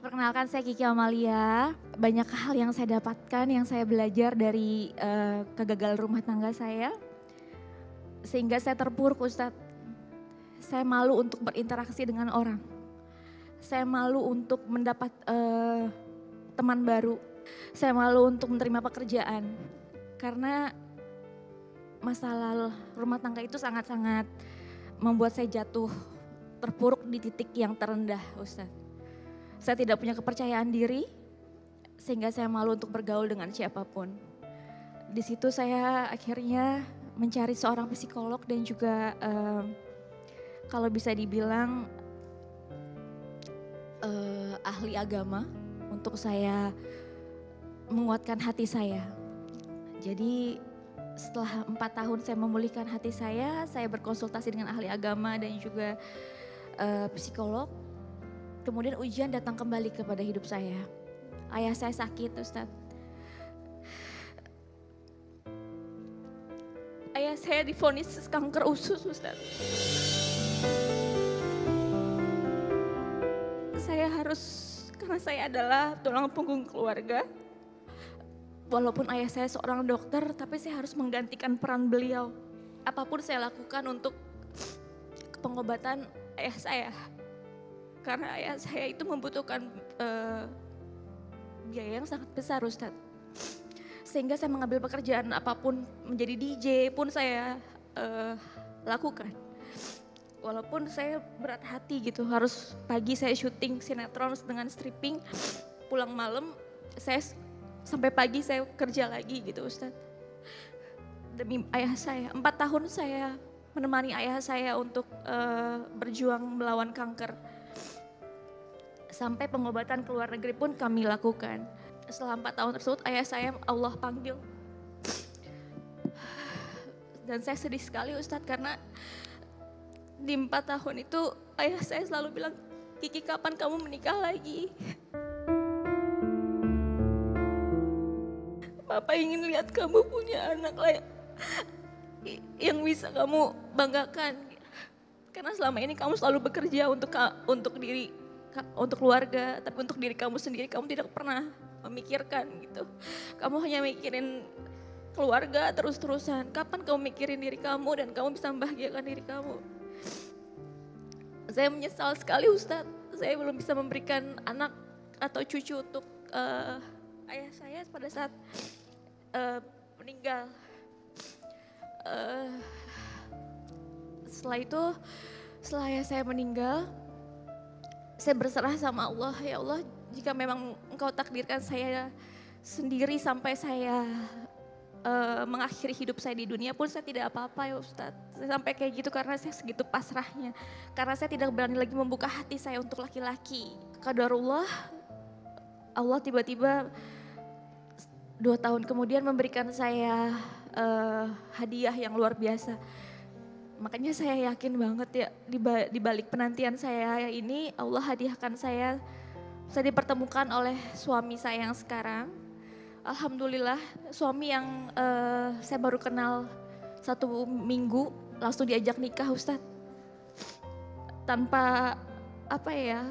Perkenalkan saya Kiki Amalia. Banyak hal yang saya dapatkan, yang saya belajar dari kegagalan rumah tangga saya. Sehingga saya terpuruk Ustadz. Saya malu untuk berinteraksi dengan orang. Saya malu untuk mendapat teman baru. Saya malu untuk menerima pekerjaan. Karena masalah rumah tangga itu sangat-sangat membuat saya jatuh terpuruk di titik yang terendah Ustadz. Saya tidak punya kepercayaan diri sehingga saya malu untuk bergaul dengan siapapun. Di situ saya akhirnya mencari seorang psikolog dan juga kalau bisa dibilang ahli agama untuk saya menguatkan hati saya. Jadi setelah 4 tahun saya memulihkan hati saya berkonsultasi dengan ahli agama dan juga psikolog. Kemudian ujian datang kembali kepada hidup saya. Ayah saya sakit Ustadz. Ayah saya divonis kanker usus Ustadz. Saya harus, karena saya adalah tulang punggung keluarga. Walaupun ayah saya seorang dokter, tapi saya harus menggantikan peran beliau. Apapun saya lakukan untuk pengobatan ayah saya. Karena ayah saya itu membutuhkan biaya yang sangat besar Ustadz. Sehingga saya mengambil pekerjaan apapun, menjadi DJ pun saya lakukan. Walaupun saya berat hati gitu, harus pagi saya syuting sinetron dengan stripping, pulang malam saya sampai pagi saya kerja lagi gitu Ustadz. Demi ayah saya, 4 tahun saya menemani ayah saya untuk berjuang melawan kanker. Sampai pengobatan ke luar negeri pun kami lakukan. Setelah 4 tahun tersebut ayah saya Allah panggil. Dan saya sedih sekali Ustadz karena di 4 tahun itu ayah saya selalu bilang, Kiki kapan kamu menikah lagi? Bapak ingin lihat kamu punya anak lah yang bisa kamu banggakan. Karena selama ini kamu selalu bekerja untuk diri, untuk keluarga, tapi untuk diri kamu sendiri kamu tidak pernah memikirkan gitu. Kamu hanya mikirin keluarga terus-terusan. Kapan kamu mikirin diri kamu dan kamu bisa membahagiakan diri kamu? Saya menyesal sekali Ustadz, saya belum bisa memberikan anak atau cucu untuk ayah saya pada saat meninggal. Setelah itu, setelah ayah saya meninggal, saya berserah sama Allah, ya Allah jika memang engkau takdirkan saya sendiri sampai saya mengakhiri hidup saya di dunia pun saya tidak apa-apa ya Ustadz. Saya sampai kayak gitu karena saya segitu pasrahnya. Karena saya tidak berani lagi membuka hati saya untuk laki-laki. Qadarullah, Allah tiba-tiba 2 tahun kemudian memberikan saya hadiah yang luar biasa. Makanya saya yakin banget ya di balik penantian saya ini Allah hadiahkan saya dipertemukan oleh suami saya yang sekarang. Alhamdulillah suami yang saya baru kenal 1 minggu langsung diajak nikah Ustadz. Tanpa apa ya,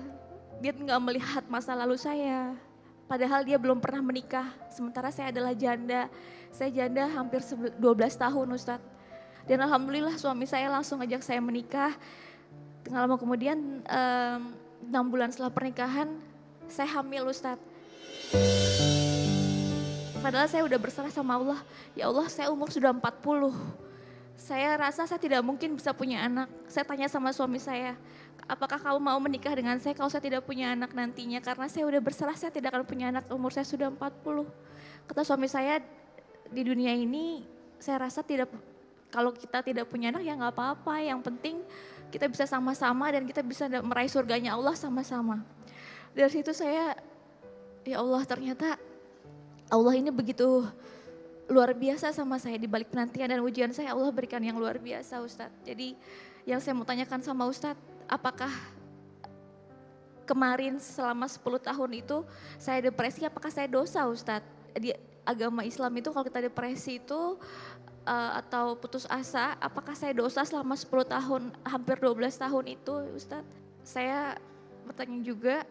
dia nggak melihat masa lalu saya. Padahal dia belum pernah menikah, sementara saya adalah janda. Saya janda hampir 12 tahun Ustadz. Dan alhamdulillah suami saya langsung ajak saya menikah. Tengah lama kemudian 6 bulan setelah pernikahan saya hamil Ustadz. Padahal saya udah berserah sama Allah. Ya Allah saya umur sudah 40. Saya rasa saya tidak mungkin bisa punya anak. Saya tanya sama suami saya, apakah kamu mau menikah dengan saya kalau saya tidak punya anak nantinya? Karena saya udah berserah saya tidak akan punya anak, umur saya sudah 40. Kata suami saya, di dunia ini saya rasa kalau kita tidak punya anak ya nggak apa-apa, yang penting kita bisa sama-sama dan kita bisa meraih surganya Allah sama-sama. Dari situ saya, ya Allah ternyata Allah ini begitu luar biasa sama saya. Di balik penantian dan ujian saya Allah berikan yang luar biasa Ustadz. Jadi yang saya mau tanyakan sama Ustadz, apakah kemarin selama 10 tahun itu saya depresi, apakah saya dosa Ustadz? Di agama Islam itu kalau kita depresi itu atau putus asa, apakah saya dosa selama 10 tahun, hampir 12 tahun itu Ustadz? Saya bertanya juga,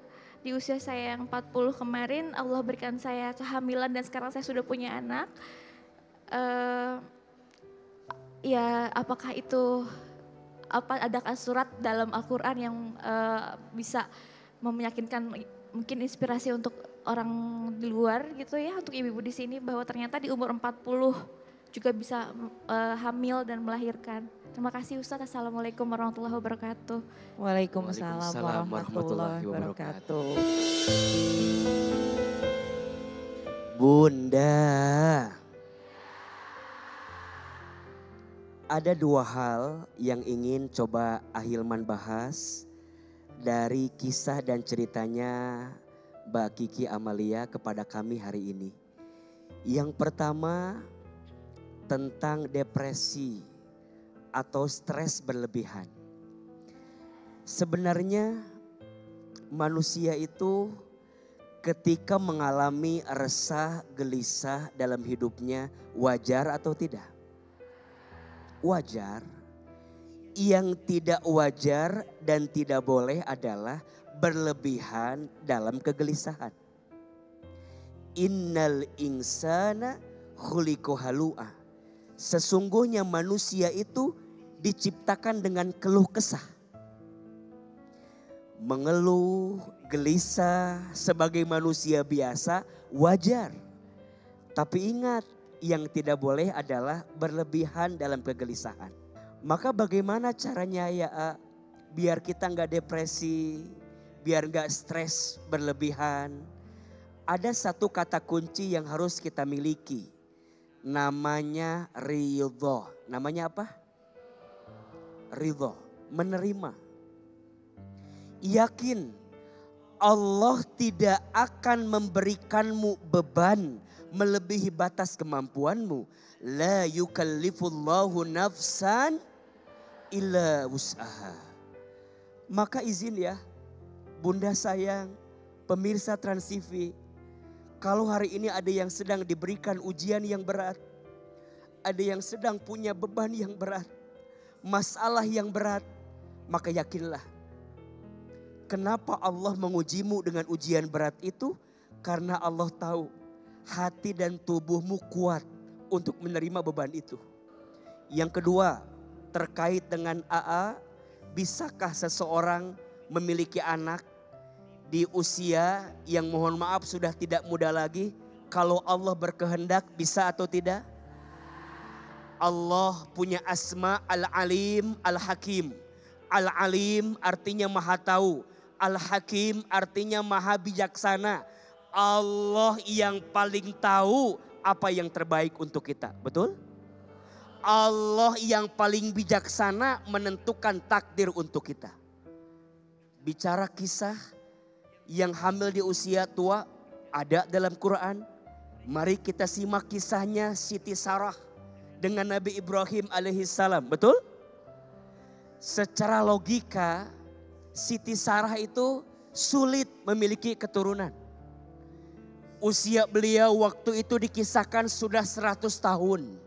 di usia saya yang 40 kemarin Allah berikan saya kehamilan dan sekarang saya sudah punya anak. Ya apakah itu adakah surat dalam Al-Quran yang bisa meyakinkan mungkin inspirasi untuk orang di luar gitu ya, untuk ibu-ibu di sini bahwa ternyata di umur 40 juga bisa hamil dan melahirkan. Terima kasih Ustadz. Assalamualaikum warahmatullahi wabarakatuh. Waalaikumsalam warahmatullahi wabarakatuh. Bunda, ada dua hal yang ingin coba Ahilman bahas dari kisah dan ceritanya Mbak Kiki Amalia kepada kami hari ini. Yang pertama tentang depresi atau stres berlebihan. Sebenarnya manusia itu ketika mengalami resah, gelisah dalam hidupnya wajar atau tidak? Wajar. Yang tidak wajar dan tidak boleh adalah berlebihan dalam kegelisahan. Innal insana khuliqa halu'a. Sesungguhnya manusia itu diciptakan dengan keluh kesah. Mengeluh, gelisah sebagai manusia biasa wajar. Tapi ingat, yang tidak boleh adalah berlebihan dalam kegelisahan. Maka bagaimana caranya ya biar kita nggak depresi, biar nggak stres berlebihan. Ada satu kata kunci yang harus kita miliki. Namanya ridho. Namanya apa? Ridho, menerima. Yakin Allah tidak akan memberikanmu beban melebihi batas kemampuanmu. La yukallifullahu nafsan illa wus'aha. Maka izin ya, Bunda sayang, pemirsa Trans TV, kalau hari ini ada yang sedang diberikan ujian yang berat, ada yang sedang punya beban yang berat, masalah yang berat, maka yakinlah. Kenapa Allah mengujimu dengan ujian berat itu? Karena Allah tahu hati dan tubuhmu kuat untuk menerima beban itu. Yang kedua, terkait dengan AA, bisakah seseorang memiliki anak di usia yang mohon maaf sudah tidak muda lagi? Kalau Allah berkehendak bisa atau tidak? Allah punya asma Al-Alim, Al-Hakim. Al-Alim artinya maha tahu. Al-Hakim artinya maha bijaksana. Allah yang paling tahu apa yang terbaik untuk kita. Betul? Allah yang paling bijaksana menentukan takdir untuk kita. Bicara kisah yang hamil di usia tua ada dalam Quran. Mari kita simak kisahnya Siti Sarah dengan Nabi Ibrahim alaihissalam. Betul? Secara logika Siti Sarah itu sulit memiliki keturunan. Usia beliau waktu itu dikisahkan sudah 100 tahun.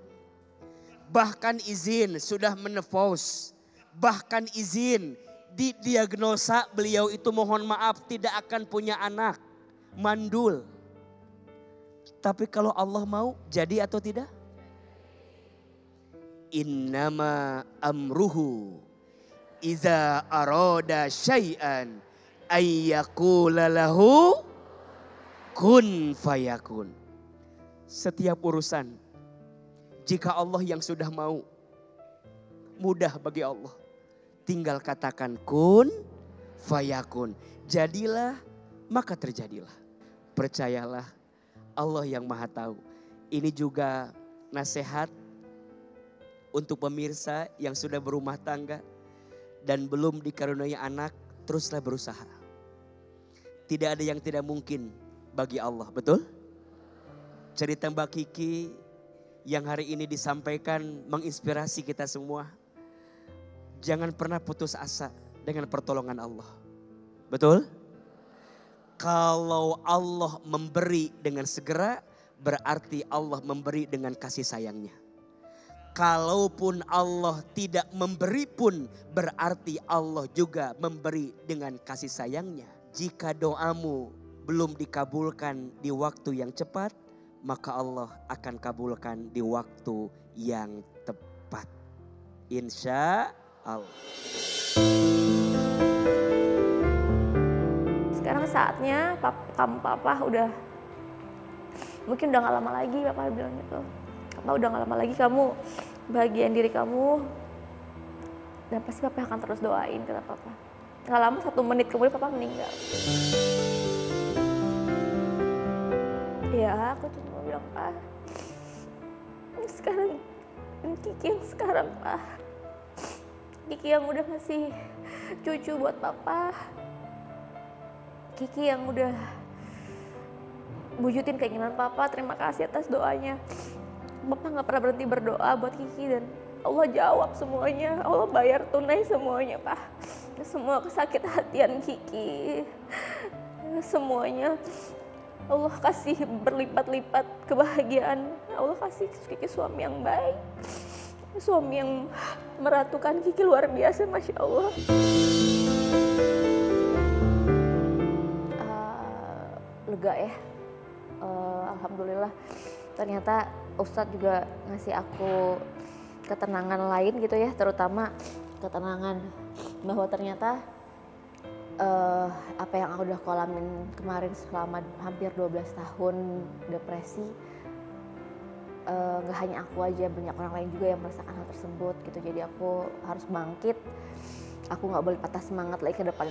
Bahkan izin sudah menopause. Bahkan izin didiagnosa beliau itu mohon maaf tidak akan punya anak. Mandul. Tapi kalau Allah mau jadi atau tidak? Innama amruhu iza aroda syai'an ayyakula lahu kun fayakun. Setiap urusan jika Allah yang sudah mau, mudah bagi Allah. Tinggal katakan kun fayakun. Jadilah maka terjadilah. Percayalah Allah yang maha tahu. Ini juga nasihat untuk pemirsa yang sudah berumah tangga dan belum dikaruniai anak, teruslah berusaha. Tidak ada yang tidak mungkin bagi Allah, betul? Cerita Mbak Kiki yang hari ini disampaikan menginspirasi kita semua. Jangan pernah putus asa dengan pertolongan Allah. Betul? Kalau Allah memberi dengan segera, berarti Allah memberi dengan kasih sayangnya. Kalaupun Allah tidak memberi pun berarti Allah juga memberi dengan kasih sayangnya. Jika doamu belum dikabulkan di waktu yang cepat, maka Allah akan kabulkan di waktu yang tepat. Insya Allah. Sekarang saatnya kamu papa udah, mungkin udah gak lama lagi papa bilang gitu. Papa udah gak lama lagi kamu bahagian diri kamu. Dan pasti papa akan terus doain, kata papa. Gak lama 1 menit kemudian papa meninggal. Ya aku cuma bilang, Pak, sekarang Kiki yang sekarang, Pak. Kiki yang udah ngasih cucu buat papa. Kiki yang udah wujudin keinginan papa. Terima kasih atas doanya. Papa gak pernah berhenti berdoa buat Kiki dan Allah jawab semuanya. Allah bayar tunai semuanya, Pak. Semua kesakit hatian Kiki, semuanya Allah kasih berlipat-lipat kebahagiaan. Allah kasih Kiki suami yang baik, suami yang meratukan Kiki luar biasa, Masya Allah. Lega ya, Alhamdulillah. Ternyata Ustadz juga ngasih aku ketenangan lain gitu ya, terutama ketenangan bahwa ternyata apa yang aku udah kalamin kemarin selama hampir 12 tahun depresi, gak hanya aku aja, banyak orang lain juga yang merasakan hal tersebut gitu. Jadi aku harus bangkit, aku gak boleh patah semangat lagi ke depan.